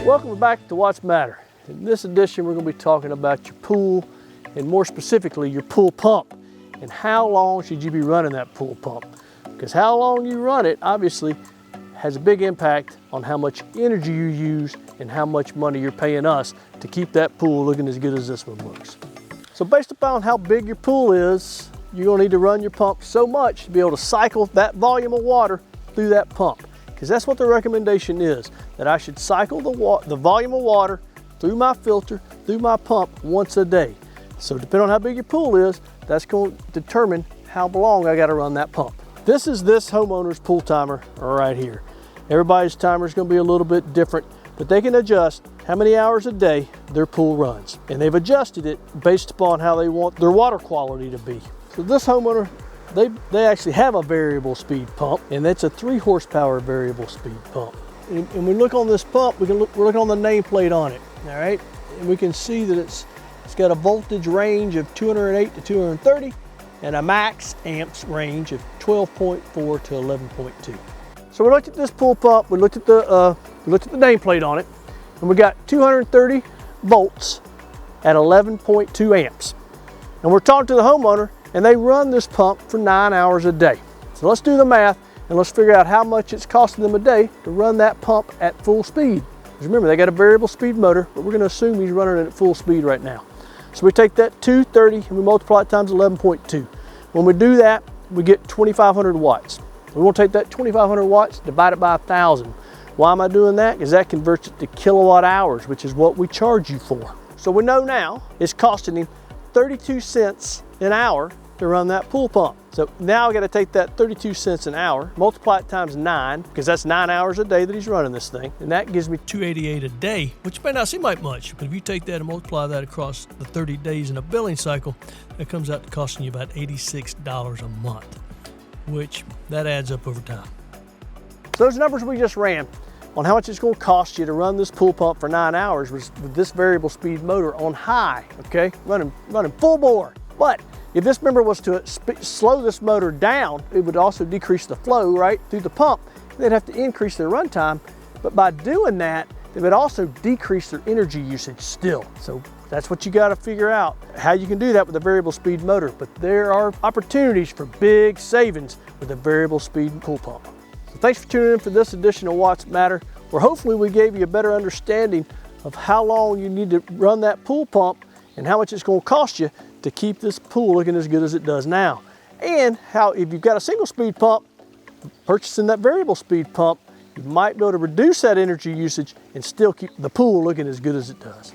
Welcome back to What's Matter. In this edition, we're going to be talking about your pool, and more specifically, your pool pump, and how long should you be running that pool pump. Because how long you run it, obviously, has a big impact on how much energy you use and how much money you're paying us to keep that pool looking as good as this one looks. So based upon how big your pool is, you're going to need to run your pump so much to be able to cycle that volume of water through that pump. Because that's what the recommendation is, that I should cycle the volume of water through my filter, through my pump once a day. So depending on how big your pool is, that's going to determine how long I got to run that pump. This is this homeowner's pool timer right here. Everybody's timer is going to be a little bit different, but they can adjust how many hours a day their pool runs. And they've adjusted it based upon how they want their water quality to be. So this homeowner, they actually have a variable speed pump, and that's a 3 horsepower variable speed pump. And we look on this pump, we're looking on the nameplate on it, all right? And we can see that it's got a voltage range of 208 to 230 and a max amps range of 12.4 to 11.2. So we looked at this pool pump, we looked at the nameplate on it, and we got 230 volts at 11.2 amps. And we're talking to the homeowner, and they run this pump for 9 hours a day. So let's do the math and let's figure out how much it's costing them a day to run that pump at full speed. Because remember, they got a variable speed motor, but we're going to assume he's running it at full speed right now. So we take that 230 and we multiply it times 11.2. When we do that, we get 2,500 watts. We want to take that 2,500 watts, divide it by 1,000. Why am I doing that? Because that converts it to kilowatt hours, which is what we charge you for. So we know now it's costing him 32 cents an hour to run that pool pump. So now I got to take that 32 cents an hour, multiply it times 9, because that's 9 hours a day that he's running this thing, and that gives me $288 a day, which may not seem like much, but if you take that and multiply that across the 30 days in a billing cycle, that comes out to costing you about $86 a month, which that adds up over time. So those numbers we just ran on how much it's going to cost you to run this pool pump for 9 hours was with this variable speed motor on high, okay, running full bore. But if this member was to slow this motor down, it would also decrease the flow right through the pump. They'd have to increase their runtime, but by doing that, they would also decrease their energy usage still. So that's what you got to figure out, how you can do that with a variable speed motor. But there are opportunities for big savings with a variable speed pool pump. So thanks for tuning in for this edition of What's Matter, where hopefully we gave you a better understanding of how long you need to run that pool pump and how much it's going to cost you to keep this pool looking as good as it does now. And how, if you've got a single speed pump, purchasing that variable speed pump, you might be able to reduce that energy usage and still keep the pool looking as good as it does.